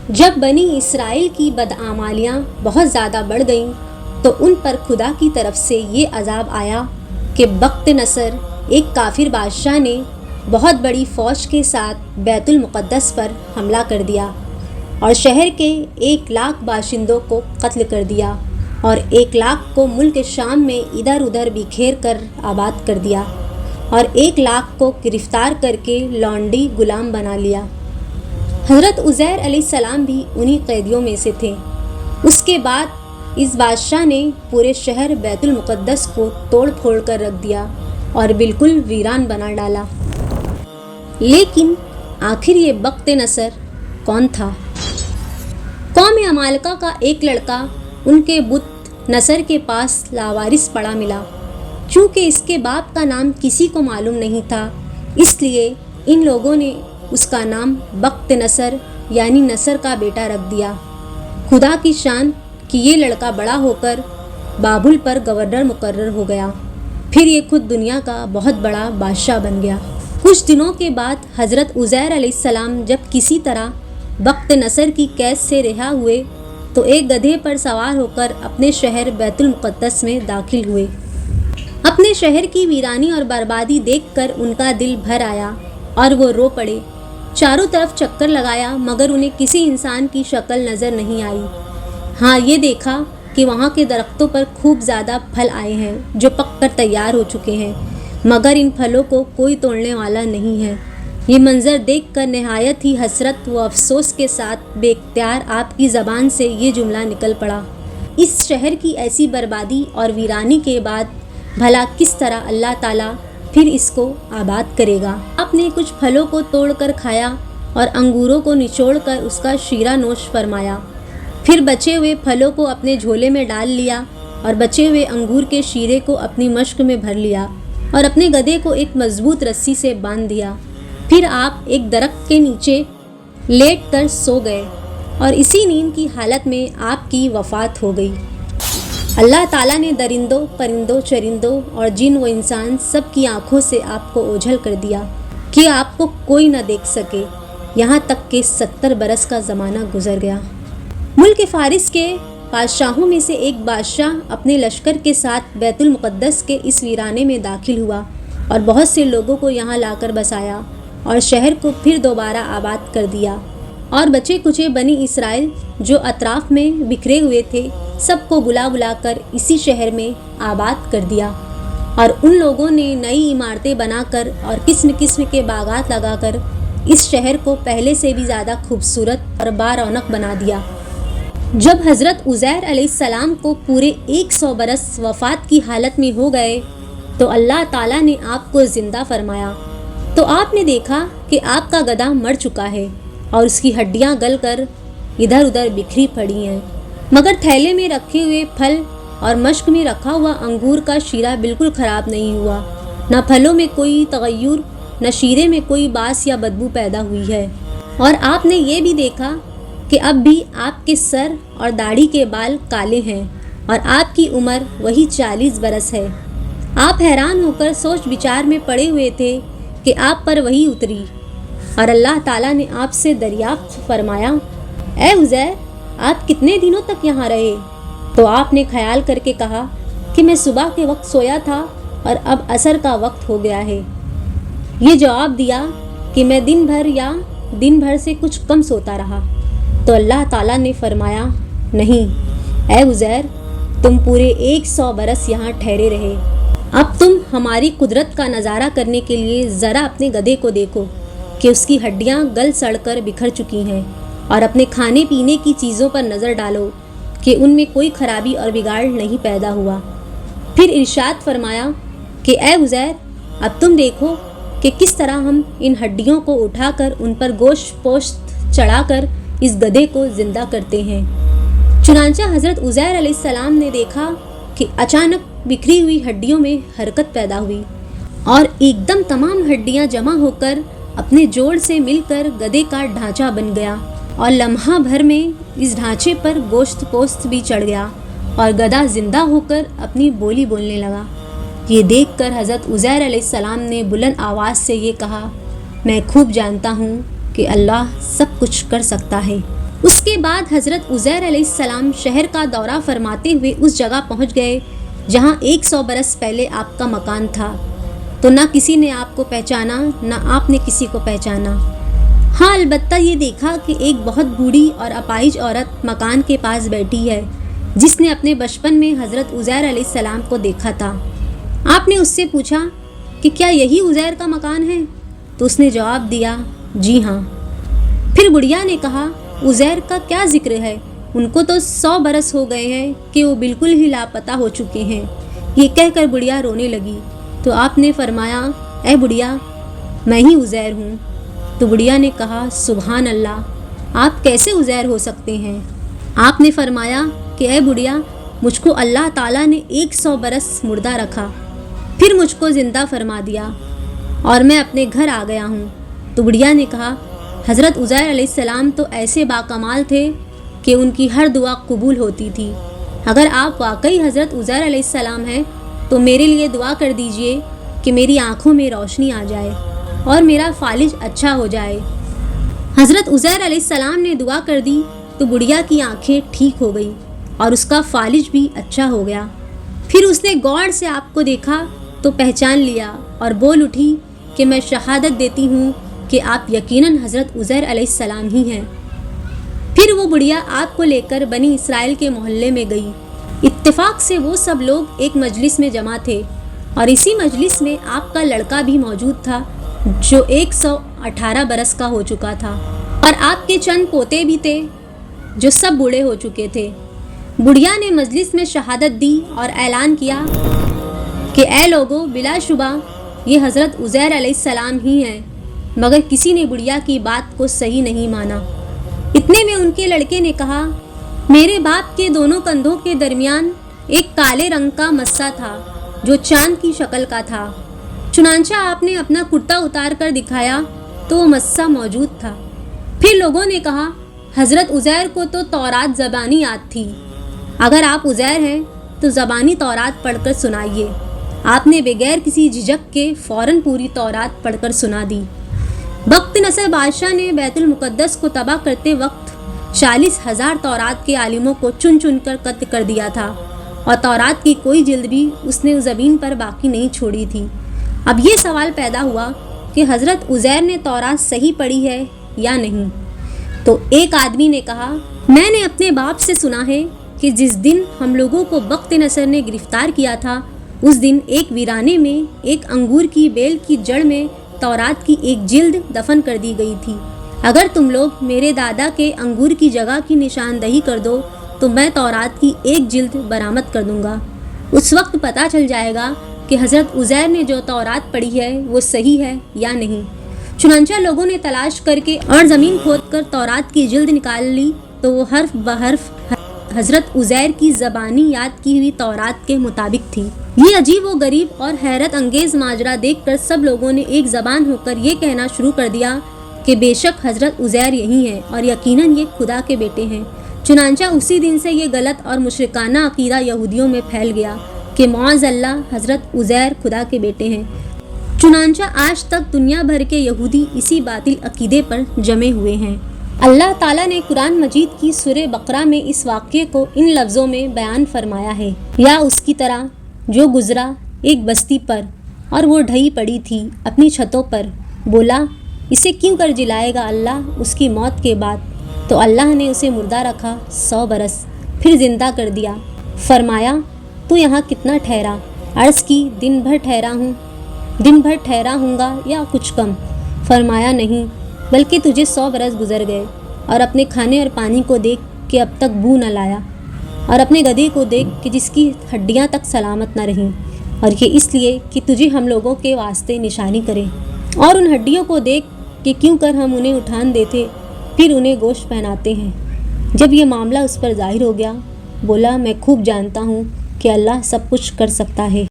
جب بنی اسرائیل کی بدعمالیاں بہت زیادہ بڑھ گئیں تو ان پر خدا کی طرف سے یہ عذاب آیا کہ بخت نصر ایک کافر بادشاہ نے بہت بڑی فوج کے ساتھ بیت المقدس پر حملہ کر دیا اور شہر کے 1,00,000 باشندوں کو قتل کر دیا اور 1,00,000 کو ملک شام میں ادھر ادھر بکھیر کر آباد کر دیا اور 1,00,000 کو گرفتار کر کے لونڈی غلام بنا لیا۔ حضرت عزیر علیہ السلام بھی انہی قیدیوں میں سے تھے۔ اس کے بعد اس بادشاہ نے پورے شہر بیت المقدس کو توڑ پھوڑ کر رکھ دیا اور بالکل ویران بنا ڈالا۔ لیکن آخر یہ بخت نصر کون تھا؟ قوم عمالقہ کا ایک لڑکا ان کے بت نصر کے پاس لاوارث پڑا ملا۔ چونکہ اس کے باپ کا نام کسی کو معلوم نہیں تھا، اس لیے ان لوگوں نے اس کا نام بخت نصر یعنی نصر کا بیٹا رکھ دیا۔ خدا کی شان کہ یہ لڑکا بڑا ہو کر بابل پر گورنر مقرر ہو گیا، پھر یہ خود دنیا کا بہت بڑا بادشاہ بن گیا۔ کچھ دنوں کے بعد حضرت عزیر علیہ السلام جب کسی طرح بخت نصر کی قید سے رہا ہوئے تو ایک گدھے پر سوار ہو کر اپنے شہر بیت المقدس میں داخل ہوئے۔ اپنے شہر کی ویرانی اور بربادی دیکھ کر ان کا دل بھر آیا اور وہ رو پڑے۔ چاروں طرف چکر لگایا مگر انہیں کسی انسان کی شکل نظر نہیں آئی۔ ہاں یہ دیکھا کہ وہاں کے درختوں پر خوب زیادہ پھل آئے ہیں جو پک کر تیار ہو چکے ہیں، مگر ان پھلوں کو کوئی توڑنے والا نہیں ہے۔ یہ منظر دیکھ کر نہایت ہی حسرت و افسوس کے ساتھ بے اختیار آپ کی زبان سے یہ جملہ نکل پڑا، اس شہر کی ایسی بربادی اور ویرانی کے بعد بھلا کس طرح اللہ تعالیٰ پھر اس کو آباد کرے گا۔ آپ نے کچھ پھلوں کو توڑ کر کھایا اور انگوروں کو نچوڑ کر اس کا شیرہ نوش فرمایا، پھر بچے ہوئے پھلوں کو اپنے جھولے میں ڈال لیا اور بچے ہوئے انگور کے شیرے کو اپنی مشک میں بھر لیا اور اپنے گدھے کو ایک مضبوط رسی سے باندھ دیا۔ پھر آپ ایک درخت کے نیچے لیٹ کر سو گئے اور اسی نیند کی حالت میں آپ کی وفات ہو گئی۔ اللہ تعالیٰ نے درندوں، پرندوں، چرندوں اور جن و انسان سب کی آنکھوں سے آپ کو اوجھل کر دیا کہ آپ کو کوئی نہ دیکھ سکے، یہاں تک کہ 70 برس کا زمانہ گزر گیا۔ ملک فارس کے بادشاہوں میں سے ایک بادشاہ اپنے لشکر کے ساتھ بیت المقدس کے اس ویرانے میں داخل ہوا اور بہت سے لوگوں کو یہاں لا کر بسایا اور شہر کو پھر دوبارہ آباد کر دیا، اور بچے کچے بنی اسرائیل جو اطراف میں بکھرے ہوئے تھے سب کو بلا بلا کر اسی شہر میں آباد کر دیا، اور ان لوگوں نے نئی عمارتیں بنا کر اور قسم قسم کے باغات لگا کر اس شہر کو پہلے سے بھی زیادہ خوبصورت اور بارونق بنا دیا۔ جب حضرت عزیر علیہ السلام کو پورے 100 برس وفات کی حالت میں ہو گئے تو اللہ تعالیٰ نے آپ کو زندہ فرمایا، تو آپ نے دیکھا کہ آپ کا گدھا مر چکا ہے اور اس کی ہڈیاں گل کر ادھر ادھر بکھری پڑی ہیں، مگر تھیلے میں رکھے ہوئے پھل اور مشک میں رکھا ہوا انگور کا شیرہ بالکل خراب نہیں ہوا، نہ پھلوں میں کوئی تغیر، نہ شیرے میں کوئی باس یا بدبو پیدا ہوئی ہے۔ اور آپ نے یہ بھی دیکھا کہ اب بھی آپ کے سر اور داڑھی کے بال کالے ہیں اور آپ کی عمر وہی 40 برس ہے۔ آپ حیران ہو کر سوچ بچار میں پڑے ہوئے تھے کہ آپ پر وہی اتری، اور اللہ تعالیٰ نے آپ سے دریافت فرمایا، اے عزیر، آپ کتنے دنوں تک یہاں رہے؟ تو آپ نے خیال کر کے کہا کہ میں صبح کے وقت سویا تھا اور اب عصر کا وقت ہو گیا ہے۔ یہ جواب دیا کہ میں دن بھر یا دن بھر سے کچھ کم سوتا رہا۔ تو اللہ تعالیٰ نے فرمایا، نہیں اے عزیر، تم پورے 100 برس یہاں ٹھہرے رہے، اب تم ہماری قدرت کا نظارہ کرنے کے لیے ذرا اپنے گدھے کو دیکھو کہ اس کی ہڈیاں گل سڑ کر بکھر چکی ہیں، اور اپنے کھانے پینے کی چیزوں پر نظر ڈالو کہ ان میں کوئی خرابی اور بگاڑ نہیں پیدا ہوا۔ پھر ارشاد فرمایا کہ اے عزیر، اب تم دیکھو کہ کس طرح ہم ان ہڈیوں کو اٹھا کر ان پر گوشت پوشت چڑھا کر اس گدھے کو زندہ کرتے ہیں۔ چنانچہ حضرت عزیر علیہ السلام نے دیکھا کہ اچانک بکھری ہوئی ہڈیوں میں حرکت پیدا ہوئی اور ایک دم تمام ہڈیاں جمع ہو کر اپنے جوڑ سے مل کر گدھے کا ڈھانچہ بن گیا، اور لمحہ بھر میں اس ڈھانچے پر گوشت پوست بھی چڑھ گیا اور گدھا زندہ ہو کر اپنی بولی بولنے لگا۔ یہ دیکھ کر حضرت عزیر علیہ السلام نے بلند آواز سے یہ کہا، میں خوب جانتا ہوں کہ اللہ سب کچھ کر سکتا ہے۔ اس کے بعد حضرت عزیر علیہ السلام شہر کا دورہ فرماتے ہوئے اس جگہ پہنچ گئے جہاں 100 برس پہلے آپ کا مکان تھا، تو نہ کسی نے آپ کو پہچانا نہ آپ نے کسی کو پہچانا۔ ہاں، البتہ یہ دیکھا کہ ایک بہت بوڑھی اور اپاہج عورت مکان کے پاس بیٹھی ہے جس نے اپنے بچپن میں حضرت عزیر علیہ السلام کو دیکھا تھا۔ آپ نے اس سے پوچھا کہ کیا یہی عزیر کا مکان ہے؟ تو اس نے جواب دیا، جی ہاں۔ پھر بڑھیا نے کہا، عزیر کا کیا ذکر ہے، ان کو تو 100 برس ہو گئے ہیں کہ وہ بالکل ہی لاپتہ ہو چکے ہیں۔ یہ کہہ کر بڑھیا رونے لگی تو آپ نے فرمایا، اے بڑھیا، میں ہی عزیر ہوں۔ تو بڑھیا نے کہا، سبحان اللہ، آپ کیسے عزیر ہو سکتے ہیں؟ آپ نے فرمایا کہ اے بڑھیا، مجھ کو اللہ تعالیٰ نے 100 برس مردہ رکھا، پھر مجھ کو زندہ فرما دیا اور میں اپنے گھر آ گیا ہوں۔ تو بڑھیا نے کہا، حضرت عزیر علیہ السلام تو ایسے باکمال تھے کہ ان کی ہر دعا قبول ہوتی تھی۔ اگر آپ واقعی حضرت عزیر علیہ السلام ہیں تو میرے لیے دعا کر دیجئے کہ میری آنکھوں میں روشنی آ جائے اور میرا فالج اچھا ہو جائے۔ حضرت عزیر علیہ السلام نے دعا کر دی تو بڑھیا کی آنکھیں ٹھیک ہو گئی اور اس کا فالج بھی اچھا ہو گیا۔ پھر اس نے غور سے آپ کو دیکھا تو پہچان لیا اور بول اٹھی کہ میں شہادت دیتی ہوں کہ آپ یقیناً حضرت عزیر علیہ السلام ہی ہیں۔ پھر وہ بڑھیا آپ کو لے کر بنی اسرائیل کے محلے میں گئی۔ اتفاق سے وہ سب لوگ ایک مجلس میں جمع تھے اور اسی مجلس میں آپ کا لڑکا بھی موجود تھا جو 118 برس کا ہو چکا تھا، اور آپ کے چند پوتے بھی تھے جو سب بوڑھے ہو چکے تھے۔ بڑھیا نے مجلس میں شہادت دی اور اعلان کیا کہ اے لوگو، بلا شبہ یہ حضرت عزیر علیہ السلام ہی ہیں، مگر کسی نے بڑھیا کی بات کو صحیح نہیں مانا۔ اتنے میں ان کے لڑکے نے کہا، میرے باپ کے دونوں کندھوں کے درمیان ایک کالے رنگ کا مسا تھا جو چاند کی شکل کا تھا۔ چنانچہ آپ نے اپنا کرتا اتار کر دکھایا تو وہ مسا موجود تھا۔ پھر لوگوں نے کہا، حضرت عزیر کو تو تورات زبانی یاد تھی، اگر آپ عزیر ہیں تو زبانی تورات پڑھ کر سنائیے۔ آپ نے بغیر کسی جھجک کے فوراً پوری تورات پڑھ کر سنا دی۔ بخت نصر بادشاہ نے بیت المقدس کو تباہ کرتے وقت 40,000 تورات کے عالموں کو چن چن کر قتل کر دیا تھا، اور تورات کی کوئی جلد بھی اس نے زمین پر باقی نہیں چھوڑی تھی۔ اب یہ سوال پیدا ہوا کہ حضرت عزیر نے تورات صحیح پڑھی ہے یا نہیں؟ تو ایک آدمی نے کہا، میں نے اپنے باپ سے سنا ہے کہ جس دن ہم لوگوں کو بخت نصر نے گرفتار کیا تھا، اس دن ایک ویرانے میں ایک انگور کی بیل کی جڑ میں تورات کی ایک جلد دفن کر دی گئی تھی۔ اگر تم لوگ میرے دادا کے انگور کی جگہ کی نشاندہی کر دو تو میں تورات کی ایک جلد برآمد کر دوں گا۔ اس وقت پتہ چل جائے گا کہ حضرت عزیر نے جو تورات پڑھی ہے وہ صحیح ہے یا نہیں۔ چنانچہ لوگوں نے تلاش کر کے اور زمین کھود کر تورات کی جلد نکال لی تو وہ حرف بحرف حضرت عزیر کی زبانی یاد کی ہوئی تورات کے مطابق تھی۔ یہ عجیب و غریب اور حیرت انگیز ماجرا دیکھ کر سب لوگوں نے ایک زبان ہو کر یہ کہنا شروع کر دیا کہ بے شک حضرت عزیر یہی ہیں اور یقیناً یہ خدا کے بیٹے ہیں۔ چنانچہ اسی دن سے یہ غلط اور مشرکانہ عقیدہ یہودیوں میں پھیل گیا کہ معاذ اللہ حضرت عزیر خدا کے بیٹے ہیں۔ چنانچہ آج تک دنیا بھر کے یہودی اسی باطل عقیدے پر جمے ہوئے ہیں۔ اللہ تعالیٰ نے قرآن مجید کی سورہ بقرہ میں اس واقعے کو ان لفظوں میں بیان فرمایا ہے، یا اس کی طرح جو گزرا ایک بستی پر اور وہ ڈھئی پڑی تھی اپنی چھتوں پر، بولا اسے کیوں کر جلائے گا اللہ اس کی موت کے بعد؟ تو اللہ نے اسے مردہ رکھا 100 برس، پھر زندہ کر دیا۔ فرمایا تو یہاں کتنا ٹھہرا؟ عرض کی دن بھر ٹھہرا ہوں گا یا کچھ کم؟ فرمایا نہیں، بلکہ تجھے 100 برس گزر گئے، اور اپنے کھانے اور پانی کو دیکھ کہ اب تک بو نہ لایا، اور اپنے گدھے کو دیکھ کہ جس کی ہڈیاں تک سلامت نہ رہیں، اور یہ اس لیے کہ تجھے ہم لوگوں کے واسطے نشانی کریں، اور ان ہڈیوں کو دیکھ کہ کیوں کر ہم انہیں اٹھان دیتے پھر انہیں گوشت پہناتے ہیں۔ جب یہ معاملہ اس پر ظاہر ہو گیا، بولا میں خوب جانتا ہوں کہ اللہ سب کچھ کر سکتا ہے۔